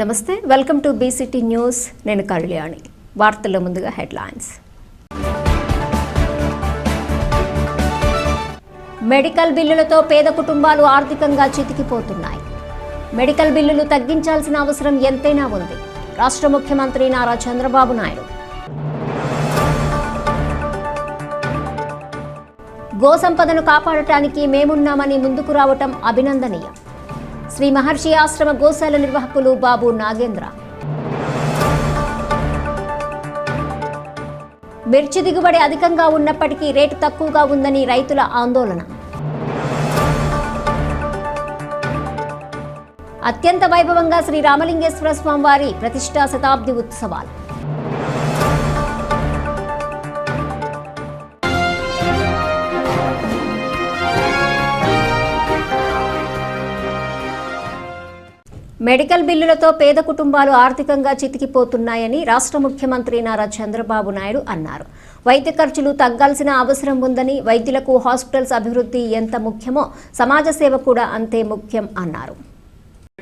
నమస్తే, welcome to BCT news. నేను కళ్యాణి. వార్తల్లో ముందుగా హెడ్లైన్స్. మెడికల్ బిల్లులతో పేద కుటుంబాలు ఆర్థికంగా చితికిపోతున్నాయి. మెడికల్ బిల్లులు తగ్గించాల్సిన అవసరం ఎంతైనా ఉంది. రాష్ట్ర ముఖ్యమంత్రి నారా చంద్రబాబు నాయుడు. గోసంపదను కాపాడటానికి మేమున్నామని ముందుకు రావటం అభినందనీయం. శ్రీ మహర్షి ఆశ్రమ గోశాల నిర్వాహకులు బాబు నాగేంద్ర. మిర్చి దిగుబడి అధికంగా ఉన్నప్పటికీ రేటు తక్కువగా ఉందని రైతుల ఆందోళన. అత్యంత వైభవంగా శ్రీ రామలింగేశ్వర స్వామివారి ప్రతిష్టా శతాబ్ది ఉత్సవాలు. మెడికల్ బిల్లులతో పేద కుటుంబాలు ఆర్థికంగా చితికిపోతున్నాయని రాష్ట్ర ముఖ్యమంత్రి నారా చంద్రబాబు నాయుడు అన్నారు. వైద్య ఖర్చులు తగ్గాల్సిన అవసరం ఉందని, వైద్యులకు హాస్పిటల్స్ అభివృద్ధి ఎంత ముఖ్యమో సమాజ సేవ కూడా అంతే ముఖ్యం అన్నారు.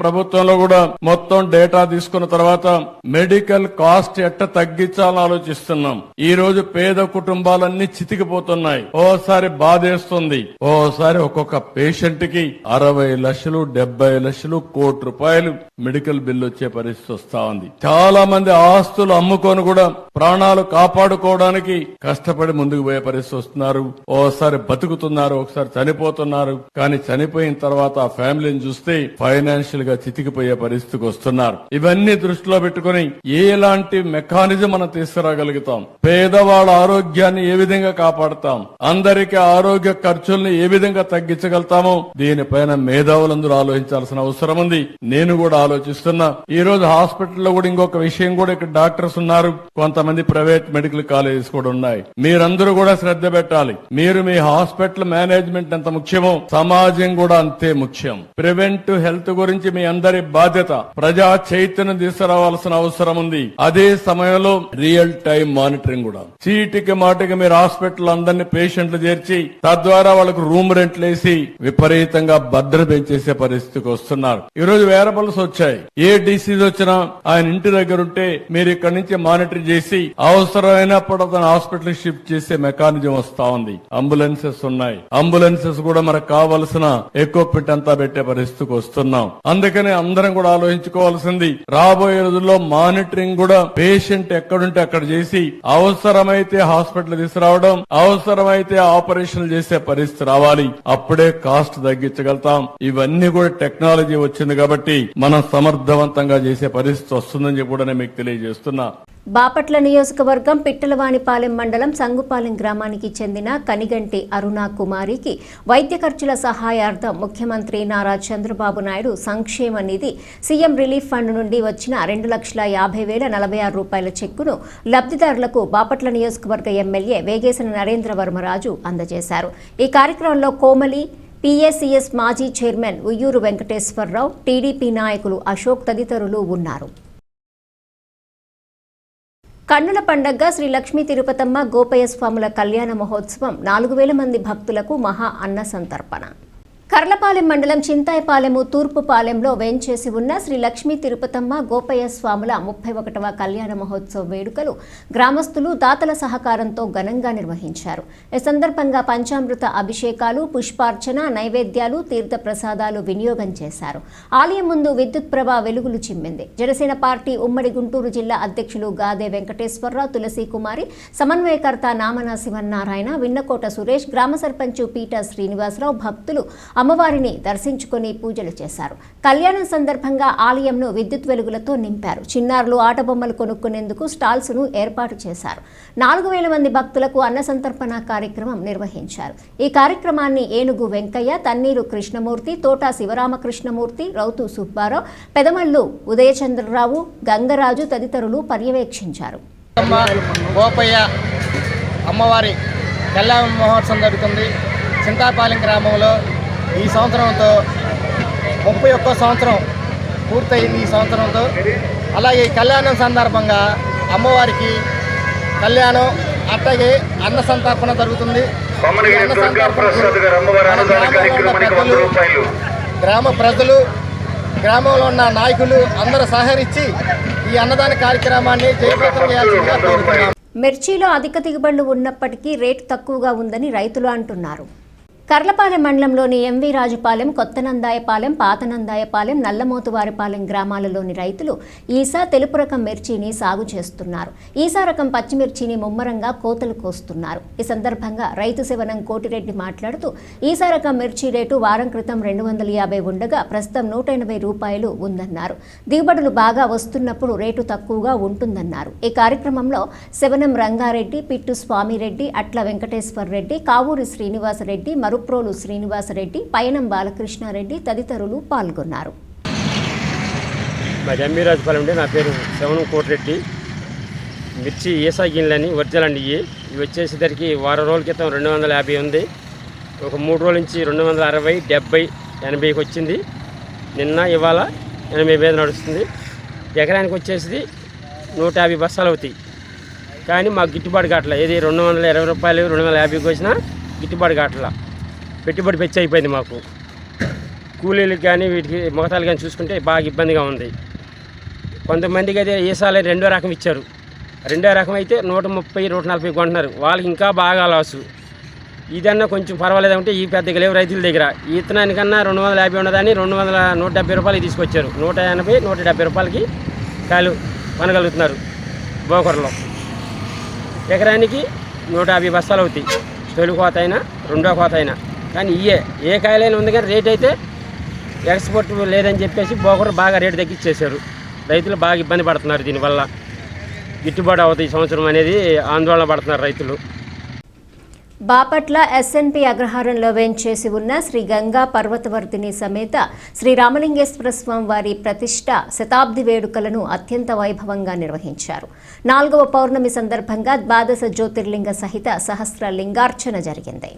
ప్రభుత్వంలో కూడా మొత్తం డేటా తీసుకున్న తర్వాత మెడికల్ కాస్ట్ ఎట్ట తగ్గించాలని ఆలోచిస్తున్నాం. ఈ రోజు పేద కుటుంబాలన్నీ చితికిపోతున్నాయి. ఓసారి బాధేస్తుంది. ఓసారి ఒక్కొక్క పేషెంట్ కి 60 లక్షలు 70 లక్షలు ₹1,00,00,000 మెడికల్ బిల్లు వచ్చే పరిస్థితి వస్తా ఉంది. చాలా మంది ఆస్తులు అమ్ముకొని కూడా ప్రాణాలు కాపాడుకోవడానికి కష్టపడి ముందుకు పోయే పరిస్థితి వస్తున్నారు. ఓసారి బతుకుతున్నారు, ఒకసారి చనిపోతున్నారు. కానీ చనిపోయిన తర్వాత ఆ ఫ్యామిలీని చూస్తే ఫైనాన్షియల్ గా చితికిపోయే పరిస్థితికి వస్తున్నారు. ఇవన్నీ దృష్టిలో పెట్టుకుని ఎలాంటి మెకానిజం మనం తీసుకురాగలుగుతాం, పేదవాళ్ళ ఆరోగ్యాన్ని ఏ విధంగా కాపాడుతాం, అందరికీ ఆరోగ్య ఖర్చుల్ని ఏ విధంగా తగ్గించగలుగుతామో దీనిపైన మేధావులందరూ ఆలోచించాల్సిన అవసరం ఉంది. నేను కూడా ఆలోచిస్తున్నా. ఈ రోజు హాస్పిటల్లో కూడా ఇంకొక విషయం కూడా, ఇక్కడ డాక్టర్స్ ఉన్నారు, కొంతమంది ప్రైవేట్ మెడికల్ కాలేజెస్ కూడా ఉన్నాయి. మీరందరూ కూడా శ్రద్ధ పెట్టాలి. మీరు మీ హాస్పిటల్ మేనేజ్మెంట్ ఎంత ముఖ్యమో సమాజం కూడా అంతే ముఖ్యం. ప్రివెంటివ్ హెల్త్ గురించి మీ అందరి బాధ్యత. ప్రజా చైతన్యం తీసుకురావాల్సిన అవసరం ఉంది. అదే సమయంలో రియల్ టైం మానిటరింగ్ కూడా. చీటికి మాటికి మీరు హాస్పిటల్ అందరినీ పేషెంట్లు చేర్చి తద్వారా వాళ్ళకు రూమ్ రెంట్లు వేసి విపరీతంగా భద్రత పెంచేసే పరిస్థితికి వస్తున్నారు. ఈ రోజు వేరబుల్స్ వచ్చాయి. ఏ డిసీజ్ వచ్చినా ఆయన ఇంటి దగ్గర ఉంటే మీరు ఇక్కడ నుంచి మానిటర్ చేసి అవసరమైనప్పుడు అతను హాస్పిటల్ షిఫ్ట్ చేసే మెకానిజం వస్తా ఉంది. అంబులెన్సెస్ ఉన్నాయి. అంబులెన్సెస్ కూడా మనకు కావలసిన ఎక్విప్మెంట్ అంతా పెట్టే పరిస్థితికి వస్తున్నాం. అందుకని అందరం కూడా ఆలోచించుకోవాల్సింది, రాబోయే రోజుల్లో మానిటరింగ్ కూడా పేషెంట్ ఎక్కడుంటే అక్కడ చేసి అవసరమైతే హాస్పిటల్ తీసుకురావడం, అవసరమైతే ఆపరేషన్లు చేసే పరిస్థితి రావాలి. అప్పుడే కాస్ట్ తగ్గించగలుగుతాం. ఇవన్నీ కూడా టెక్నాలజీ వచ్చింది కాబట్టి మనం సమర్థవంతంగా చేసే పరిస్థితి వస్తుందని చెప్పి కూడా నేను మీకు తెలియజేస్తున్నా. బాపట్ల నియోజకవర్గం పిట్టలవానిపాలెం మండలం సంగుపాలెం గ్రామానికి చెందిన కనిగంటి అరుణ కుమారికి వైద్య ఖర్చుల సహాయార్థం ముఖ్యమంత్రి నారా చంద్రబాబు నాయుడు సంక్షేమ నిధి సీఎం రిలీఫ్ ఫండ్ నుండి వచ్చిన ₹2,50,046 చెక్కును లబ్ధిదారులకు బాపట్ల నియోజకవర్గ ఎమ్మెల్యే వేగేసిన నరేంద్రవర్మరాజు అందజేశారు. ఈ కార్యక్రమంలో కోమలి, PACS మాజీ చైర్మన్ ఉయ్యూరు వెంకటేశ్వరరావు, టీడీపీ నాయకులు అశోక్ తదితరులు ఉన్నారు. కన్నుల పండగగా శ్రీ లక్ష్మీ తిరుపతమ్మ గోపయ్య స్వాముల కళ్యాణ మహోత్సవం 4,000 మంది భక్తులకు మహా అన్న సంతర్పణ. కర్లపాలెం మండలం చింతాయపాలెము తూర్పుపాలెంలో వేంచేసి ఉన్న శ్రీ లక్ష్మీ తిరుపతమ్మ గోపయ్య స్వాముల 31వ కళ్యాణ మహోత్సవ వేడుకలు గ్రామస్తులు దాతల సహకారంతో ఘనంగా నిర్వహించారు. ఈ సందర్భంగా పంచామృత అభిషేకాలు, పుష్పార్చన, నైవేద్యాలు, తీర్థ ప్రసాదాలు వినియోగం చేశారు. ఆలయం ముందు విద్యుత్ ప్రభ వెలుగులు చిమ్మింది. జనసేన పార్టీ ఉమ్మడి గుంటూరు జిల్లా అధ్యక్షులు గాదే వెంకటేశ్వరరావు, తులసి కుమారి, సమన్వయకర్త నామన శివనారాయణ, విన్నకోట సురేష్, గ్రామ సర్పంచ్ పీట శ్రీనివాసరావు భక్తులు అమ్మవారిని దర్శించుకుని పూజలు చేశారు. కళ్యాణం సందర్భంగా ఆలయంను విద్యుత్ వెలుగులతో నింపారు. చిన్నారులు ఆటబొమ్మలు కొనుక్కునేందుకు స్టాల్స్ ను ఏర్పాటు చేశారు. 4,000 మంది భక్తులకు అన్న సంతర్పణ కార్యక్రమం నిర్వహించారు. ఈ కార్యక్రమాన్ని ఏనుగు వెంకయ్య, తన్నీరు కృష్ణమూర్తి, తోట శివరామకృష్ణమూర్తి, రౌతు సుబ్బారావు, పెదమల్లు ఉదయచంద్రరావు, గంగరాజు తదితరులు పర్యవేక్షించారు. అమ్మవారి కళ్యాణ మహోత్సవం జరుగుతుంది. చింతాపాలెం గ్రామంలో ఈ సంవత్సరంతో 31వ సంవత్సరం పూర్తయింది. ఈ సంవత్సరంతో అలాగే కళ్యాణం సందర్భంగా అమ్మవారికి కళ్యాణం, అట్లాగే అన్న సంతర్పణ జరుగుతుంది. గ్రామ ప్రజలు గ్రామంలో ఉన్న నాయకులు అందరూ సహకరించి ఈ అన్నదాన కార్యక్రమాన్ని జయప్రదం చేయాల్సిందిగా కోరుతున్నాం. మిర్చిలో అధిక దిగుబడులు ఉన్నప్పటికీ రేటు తక్కువగా ఉందని రైతులు అంటున్నారు. కర్లపాలెం మండలంలోని ఎంవి రాజుపాలెం, కొత్తనందాయపాలెం, పాతనందాయపాలెం, నల్లమోతువారిపాలెం గ్రామాలలోని రైతులు ఈసా తెలుపు రకం మిర్చిని సాగు చేస్తున్నారు. ఈసా రకం పచ్చిమిర్చిని ముమ్మరంగా కోతలు కోస్తున్నారు. ఈ సందర్భంగా రైతు శివనం కోటిరెడ్డి మాట్లాడుతూ ఈసా రకం మిర్చి రేటు వారం క్రితం 250 ఉండగా ప్రస్తుతం 180 రూపాయలు ఉందన్నారు. దిగుబడులు బాగా వస్తున్నప్పుడు రేటు తక్కువగా ఉంటుందన్నారు. ఈ కార్యక్రమంలో శివనం రంగారెడ్డి, పిట్టు స్వామిరెడ్డి, అట్ల వెంకటేశ్వర రెడ్డి, కావూరి శ్రీనివాసరెడ్డి, మరుప్రోలు శ్రీనివాసరెడ్డి, పయనం బాలకృష్ణారెడ్డి తదితరులు పాల్గొన్నారు. నా పేరు శవనం కోటిరెడ్డి. మిర్చి ఈసా గిన్నెలని ఒరిజినల్ అండి. ఇవి వచ్చేసరికి వారం రోజుల క్రితం 250 ఉంది. ఒక 3 రోజుల నుంచి 260, 70, 80కి వచ్చింది. నిన్న ఇవాళ 80 మీద నడుస్తుంది. ఎకరానికి వచ్చేసి 150 బస్తాలు అవుతాయి. కానీ మాకు గిట్టుబాటు కావట్లేదు. ఏది 220 రూపాయలు 250కి వచ్చినా గిట్టుబాటు కావట్లా. పెట్టుబడి పెంచి అయిపోయింది మాకు. కూలీలకు కానీ వీటికి మొగతాలు కానీ చూసుకుంటే బాగా ఇబ్బందిగా ఉంది. కొంతమందికి అయితే ఈసారి 2వ రకం ఇచ్చారు. 2వ రకం అయితే 130, 140 కొంటున్నారు. వాళ్ళకి ఇంకా బాగా లాసు. ఇదన్నా కొంచెం పర్వాలేదు అంటే ఈ పెద్దగా లేవు రైతుల దగ్గర. ఈ ఇత్తనానికన్నా 250 ఉన్నదాన్ని 170 రూపాయలకి తీసుకొచ్చారు. 180, 170 రూపాయలకి కాయలు కొనగలుగుతున్నారు బోకర్లో. ఎకరానికి 150 బస్తాలు అవుతాయి. తొలి కోత అయినా రెండో కోత అయినా. కానీ ఏ కాయలైనా ఉంది కానీ రేట్ అయితే ఎక్స్పోర్ట్ లేదని చెప్పేసి బోకరు బాగా రేటు తగ్గించేశారు. రైతులు బాగా ఇబ్బంది పడుతున్నారు. దీనివల్ల గిట్టుబాటు అవుతుంది ఈ సంవత్సరం అనేది ఆందోళన పడుతున్నారు రైతులు. బాపట్ల ఎస్ఎన్పి అగ్రహారంలో వేంచేసి ఉన్న శ్రీ గంగా పర్వతవర్ధిని సమేత శ్రీ రామలింగేశ్వర స్వామి వారి ప్రతిష్ట శతాబ్ది వేడుకలను అత్యంత వైభవంగా నిర్వహించారు. 4వ పౌర్ణమి సందర్భంగా 12 జ్యోతిర్లింగ సహిత సహస్ర లింగార్చన జరిగింది.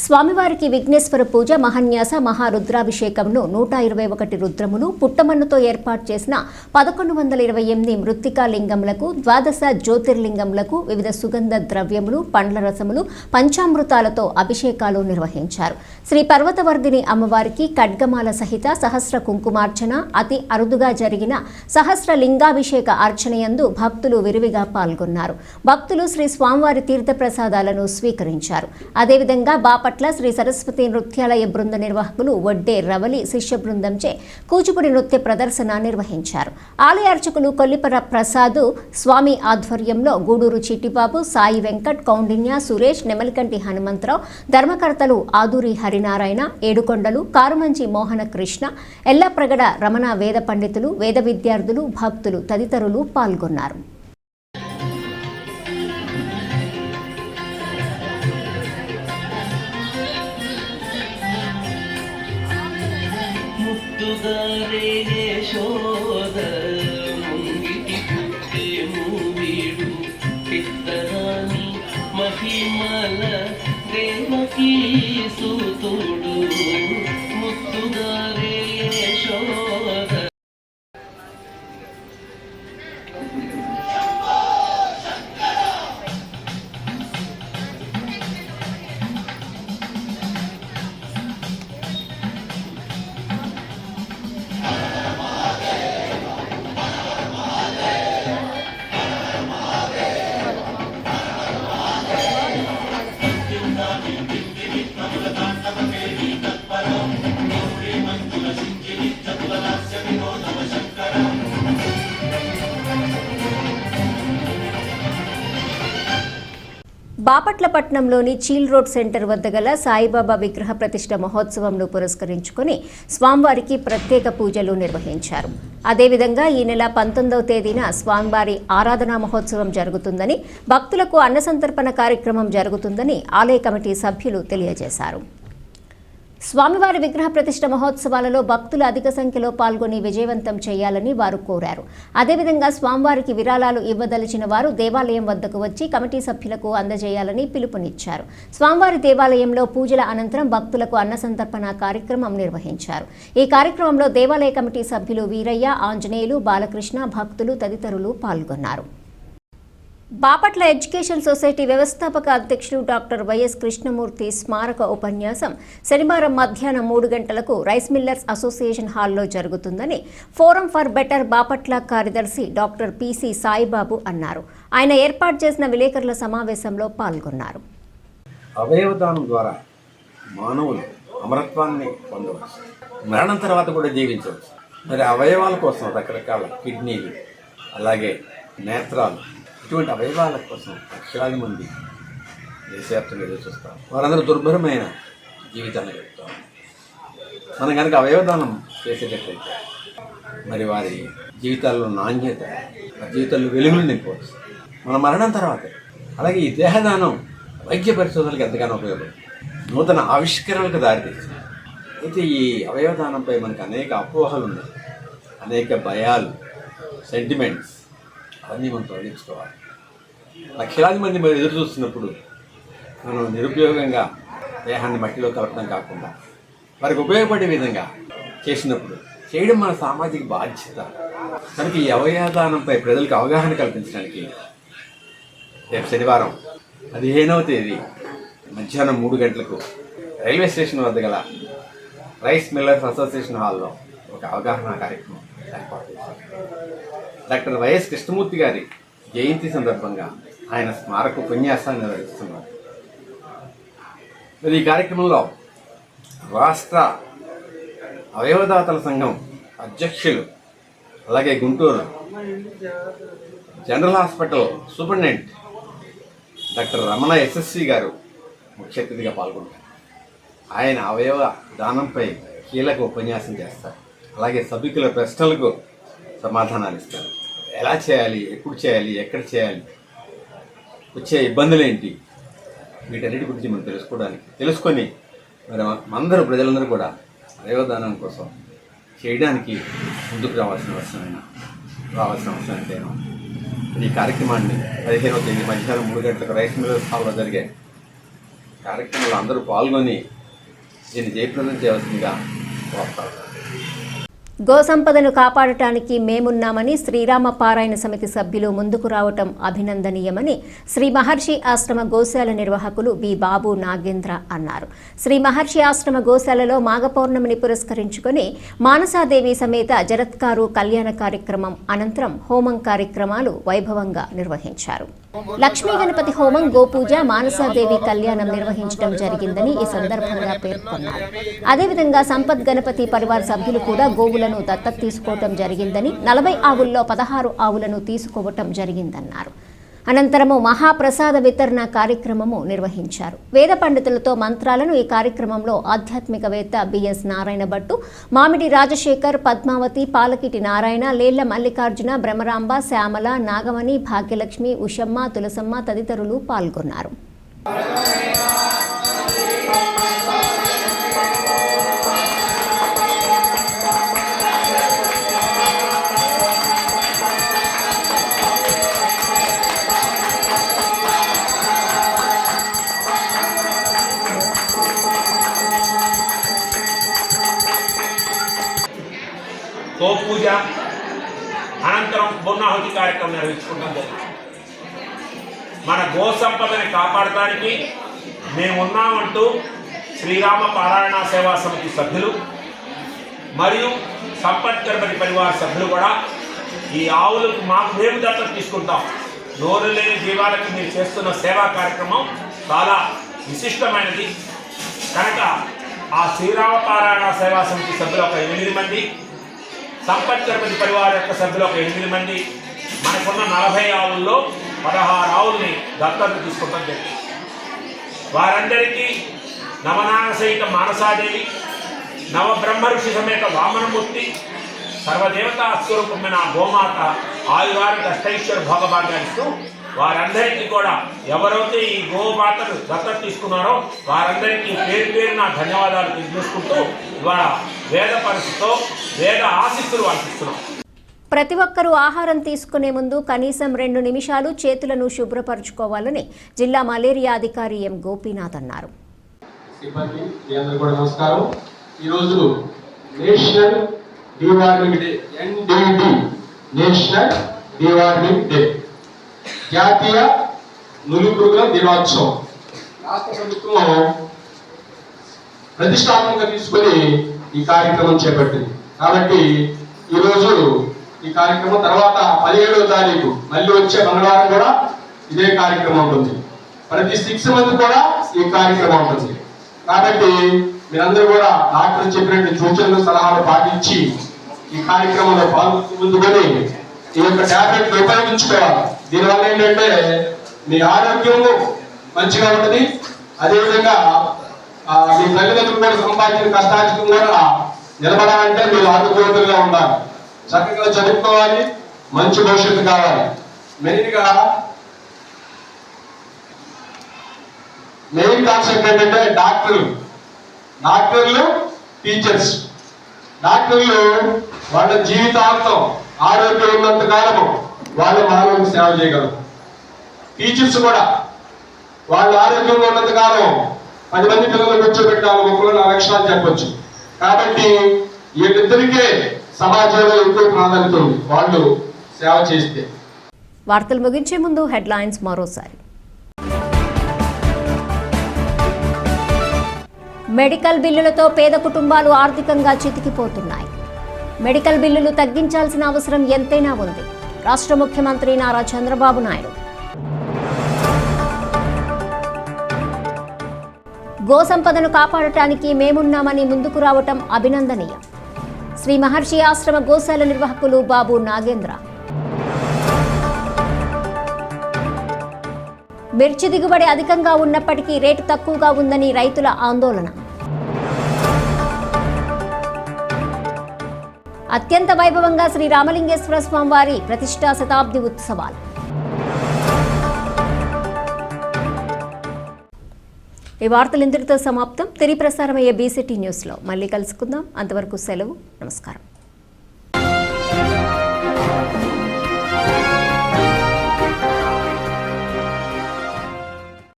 స్వామివారికి విఘ్నేశ్వర పూజ, మహాన్యాస, మహారుద్రాభిషేకంను 121 రుద్రములు, పుట్టమన్నుతో ఏర్పాటు చేసిన 1128 మృత్తికా లింగములకు, 12 జ్యోతిర్లింగములకు వివిధ సుగంధ ద్రవ్యములు, పండ్ల రసములు, పంచామృతాలతో అభిషేకాలు నిర్వహించారు. శ్రీ పర్వతవర్ధిని అమ్మవారికి ఖడ్గమాల సహిత సహస్ర కుంకుమార్చన, అతి అరుదుగా జరిగిన సహస్ర లింగాభిషేక అర్చనయందు భక్తులు విరివిగా పాల్గొన్నారు. భక్తులు శ్రీ స్వామివారి తీర్థప్రసాదాలను స్వీకరించారు. అదేవిధంగా బాపట్ల శ్రీ సరస్వతి నృత్యాలయ బృంద నిర్వాహకులు వడ్డే రవలి శిష్య బృందంచే కూచిపూడి నృత్య ప్రదర్శన నిర్వహించారు. ఆలయ అర్చకులు కొల్లిపర ప్రసాద్ స్వామి ఆధ్వర్యంలో గూడూరు చిట్టిబాబు, సాయి వెంకట్, కౌండిన్య సురేష్, నెమలికంటి హనుమంతరావు, ధర్మకర్తలు ఆదూరి హరినారాయణ, ఏడుకొండలు, కారుమంచి మోహన కృష్ణ, ఎల్లప్రగడ రమణ, వేద పండితులు, వేద విద్యార్థులు, భక్తులు తదితరులు పాల్గొన్నారు. మహిమల దేవకీ సూతుడు ముత్తుగారే యశోద. బాపట్ల పట్టణంలోని చీల్ రోడ్ సెంటర్ వద్ద గల సాయిబాబా విగ్రహ ప్రతిష్ఠ మహోత్సవంను పురస్కరించుకుని స్వామివారికి ప్రత్యేక పూజలు నిర్వహించారు. అదేవిధంగా ఈ నెల 19వ తేదీన స్వామివారి ఆరాధనా మహోత్సవం జరుగుతుందని, భక్తులకు అన్నసంతర్పణ కార్యక్రమం జరుగుతుందని ఆలయ కమిటీ సభ్యులు తెలియజేశారు. స్వామివారి విగ్రహ ప్రతిష్ఠ మహోత్సవాలలో భక్తులు అధిక సంఖ్యలో పాల్గొని విజయవంతం చేయాలని వారు కోరారు. అదేవిధంగా స్వామివారికి విరాళాలు ఇవ్వదలిచిన వారు దేవాలయం వద్దకు వచ్చి కమిటీ సభ్యులకు అందజేయాలని పిలుపునిచ్చారు. స్వామివారి దేవాలయంలో పూజల అనంతరం భక్తులకు అన్నసంతర్పణ కార్యక్రమం నిర్వహించారు. ఈ కార్యక్రమంలో దేవాలయ కమిటీ సభ్యులు వీరయ్య, ఆంజనేయులు, బాలకృష్ణ, భక్తులు తదితరులు పాల్గొన్నారు. బాపట్ల ఎడ్యుకేషన్ సొసైటీ వ్యవస్థాపక అధ్యక్షులు డాక్టర్ వైఎస్ కృష్ణమూర్తి స్మారక ఉపన్యాసం శనివారం మధ్యాహ్నం 3 గంటలకు రైస్ మిల్లర్స్ అసోసియేషన్ హాల్లో జరుగుతుందని ఫోరం ఫర్ బెటర్ బాపట్ల కార్యదర్శి డాక్టర్ పిసి సాయిబాబు అన్నారు. ఆయన ఏర్పాటు చేసిన విలేకరుల సమావేశంలో పాల్గొన్నారు. అవయవదానం ద్వారా మానవులు అమరత్వాన్ని పొందవచ్చు, మరణం తర్వాత కూడా జీవించవచ్చు. మరి అవయవాల కోసం రకరకాల కిడ్నీలు, అలాగే నేత్రాలు, ఇటువంటి అవయవాల కోసం లక్షలాది మంది దేశవ్యాప్తంగా ఎదురు చూస్తారు. వారందరూ దుర్భరమైన జీవితాన్ని గడుపుతారు. మనం కనుక అవయవదానం చేసేటట్లయితే మరి వారి జీవితాల్లో నాణ్యత, వారి జీవితాల్లో వెలుగులు నింపవచ్చు. మన మరణం తర్వాత అలాగే ఈ దేహదానం వైద్య పరిశోధనలకు ఎంతగానో ఉపయోగపడుతుంది, నూతన ఆవిష్కరణలకు దారితీస్తుంది. అయితే ఈ అవయవదానంపై మనకు అనేక అపోహలు ఉన్నాయి, అనేక భయాలు, సెంటిమెంట్స్, అవన్నీ మనం తొలగించుకోవాలి. లక్షలాది మంది మరి ఎదురు చూస్తున్నప్పుడు మనం నిరుపయోగంగా దేహాన్ని మట్టిలో కలపడం కాకుండా వారికి ఉపయోగపడే విధంగా చేసినప్పుడు చేయడం మన సామాజిక బాధ్యత. కనుక ఈ అవయవదానంపై ప్రజలకు అవగాహన కల్పించడానికి రేపు శనివారం 15వ తేదీ మధ్యాహ్నం 3 గంటలకు రైల్వే స్టేషన్ వద్ద గల రైస్ మిల్లర్స్ అసోసియేషన్ హాల్లో ఒక అవగాహన కార్యక్రమం ఏర్పాటు చేశారు. డాక్టర్ వైఎస్ కృష్ణమూర్తి గారి జయంతి సందర్భంగా ఆయన స్మారక ఉపన్యాసాన్ని నిర్వహిస్తున్నారు. మరి ఈ కార్యక్రమంలో రాష్ట్ర అవయవదాతల సంఘం అధ్యక్షులు, అలాగే Guntur general hospital superintendent doctor Ramana SSC గారు ముఖ్య అతిథిగా పాల్గొంటారు. ఆయన అవయవ దానంపై కీలక ఉపన్యాసం చేస్తారు. అలాగే సభికుల ప్రశ్నలకు సమాధానాలు ఇస్తారు. ఎలా చేయాలి, ఎప్పుడు చేయాలి, ఎక్కడ చేయాలి, వచ్చే ఇబ్బందులు ఏంటి, వీటన్నిటి గురించి మనం తెలుసుకొని మరి అందరూ ప్రజలందరూ కూడా అవయవదానం కోసం చేయడానికి ముందుకు రావాల్సిన అవసరం ఎంతైనా. ఈ కార్యక్రమాన్ని 15వ తేదీ మధ్యాహ్నం 3 గంటలకు రైస్ మిల్లర్స్ హాల్లో జరిగే కార్యక్రమంలో అందరూ పాల్గొని దీన్ని జయప్రదం చేయవలసిందిగా కోరుతారు. గోసంపదను కాపాడటానికి మేమున్నామని శ్రీరామ పారాయణ సమితి సభ్యులు ముందుకు రావటం అభినందనీయమని శ్రీ మహర్షి ఆశ్రమ గోశాల నిర్వాహకులు బి బాబు నాగేంద్ర అన్నారు. శ్రీ మహర్షి ఆశ్రమ గోశాలలో మాఘ పౌర్ణమిని పురస్కరించుకొని మానసాదేవి సమేత జరత్కారు కళ్యాణ కార్యక్రమం అనంతరం హోమం కార్యక్రమాలు వైభవంగా నిర్వహించారు. లక్ష్మీ గణపతి హోమం, గోపూజ, మానసాదేవి కళ్యాణం నిర్వహించడం జరిగిందని ఈ సందర్భంగా పేర్కొన్నారు. అదేవిధంగా సంపత్ గణపతి పరివార సభ్యులు కూడా గోవులను దత్తత తీసుకోవటం జరిగిందని, 40 ఆవుల్లో 16 ఆవులను తీసుకోవటం జరిగిందన్నారు. అనంతరము మహాప్రసాద వితరణ కార్యక్రమము నిర్వహించారు. వేద పండితులతో మంత్రాలను ఈ కార్యక్రమంలో ఆధ్యాత్మికవేత్త బిఎస్ నారాయణ భట్టు, మామిడి రాజశేఖర్, పద్మావతి, పాలకిటి నారాయణ, లేళ్ల మల్లికార్జున, భ్రమరాంబ, శ్యామల, నాగమణి, భాగ్యలక్ష్మి, ఉషమ్మ, తులసమ్మ తదితరులు పాల్గొన్నారు. గోపూజ అనంతరం పూర్ణాహుతి కార్యక్రమం నిర్వహించుకుంటాం జరిగింది. మన గో సంపదని కాపాడటానికి మేమున్నామంటూ శ్రీరామ పారాయణ సేవా సమితి సభ్యులు మరియు సంపత్ గణపతి పరివార సభ్యులు కూడా ఈ ఆవులకు మేము దత్తత తీసుకుంటాం, నోరు లేని జీవాలకు మీరు చేస్తున్న సేవా కార్యక్రమం చాలా విశిష్టమైనది కనుక ఆ శ్రీరామ పారాయణ సేవా సమితి సభ్యులు ఒక 8 మంది, సంపత్ గణపతి పరివార యొక్క సభ్యులు ఒక 8 మంది, మనకున్న 40 ఆవుల్లో 16 ఆవుల్ని దత్తత తీసుకుంటాం జరిగింది. వారందరికీ నవనాన సహిత మానసాదేవి, నవబ్రహ్మ ఋషి సమేత వామనమూర్తి, సర్వదేవతా స్వరూపమైన గోమాత ఆయువారికి అష్టైశ్వర భోగభాగ్యాలిస్తూ వారందరికీ కూడా ఎవరైతే ఈ గోమాతను దత్తత తీసుకున్నారో వారందరికీ పేరున ధన్యవాదాలు తెలియజేసుకుంటూ ఇవాళ వేద పరిస్థితితో వేద ఆశీస్సులు అందిస్తున్నాం. ప్రతి ఒక్కరూ ఆహారం తీసుకునే ముందు కనీసం 2 నిమిషాలు చేతులను శుభ్రపరచుకోవాలని జిల్లా మలేరియా అధికారి ఎం గోపీనాథ్ అన్నారు. ఈరోజు national deworming day, NDD, national deworming day. జాతీయ నులిపురుగుల దినోత్సవం రాష్ట్ర ప్రభుత్వం ప్రతిష్టాత్మకంగా తీసుకొని ఈ కార్యక్రమం చేపట్టింది. కాబట్టి ఈరోజు ఈ కార్యక్రమం తర్వాత 17వ తారీఖు మళ్ళీ వచ్చే మంగళవారం కూడా ఇదే కార్యక్రమం ఉంటుంది. ప్రతి 6 మంత్ కూడా ఈ కార్యక్రమం ఉంటుంది. కాబట్టి మీరందరూ కూడా డాక్టర్ చెప్పినట్టు సూచనలు సలహాలు పాటించి ఈ కార్యక్రమంలో పాల్గొని ఈ యొక్క టాబ్లెట్ ఉపయోగించుకోవాలి. దీనివల్ల ఏంటంటే మీ ఆరోగ్యం మంచిగా ఉంటుంది. అదేవిధంగా మీ తల్లిదండ్రులు కూడా సంపాదించిన కష్టార్జితం కూడా నిలబడాలంటే మీరు ఆరోగ్యవంతులుగా ఉండాలి, చక్కగా చదువుకోవాలి, మంచి భవిష్యత్తు కావాలి. మెయిన్ కాన్సెప్ట్ ఏంటంటే డాక్టర్లు టీచర్స్. డాక్టర్లు వాళ్ళ జీవితాంతం ఆరోగ్యం ఉన్నంత కాలము వాళ్ళు మానవులకు సేవ చేయగలరు. టీచర్స్ కూడా వాళ్ళ ఆరోగ్యంగా ఉన్నంత కాలం 10 మంది పిల్లలు కూర్చోబెట్టాలి, ఒక్కరు 4 లక్షలు చెప్పొచ్చు. కాబట్టి వీళ్ళిద్దరికే సమాజంలో ఎక్కువ ప్రాధాన్యత ఉంది వాళ్ళు సేవ చేస్తే. వార్తలు ముగించే ముందు హెడ్లైన్స్ మరోసారి. మెడికల్ బిల్లులతో పేద కుటుంబాలు ఆర్థికంగా చితికిపోతున్నాయి. మెడికల్ బిల్లులు తగ్గించాల్సిన అవసరం ఎంతైనా ఉంది. రాష్ట్ర ముఖ్యమంత్రి నారా చంద్రబాబు నాయుడు. గోసంపదను కాపాడటానికి మేమున్నామని ముందుకు రావటం అభినందనీయం. శ్రీ మహర్షి ఆశ్రమ గోశాల నిర్వాహకులు బాబు నాగేంద్ర. మిర్చి దిగుబడి అధికంగా ఉన్నప్పటికీ రేటు తక్కువగా ఉందని రైతుల ఆందోళన. అత్యంత వైభవంగా శ్రీ రామలింగేశ్వర స్వామివారి ప్రతిష్టా శతాబ్ది ఉత్సవాలు. ఈ వార్తలు ఇంతటితో సమాప్తం. తిరిగి ప్రసారమయ్యే బీసీటీ న్యూస్లో మళ్ళీ కలుసుకుందాం. అంతవరకు సెలవు. నమస్కారం.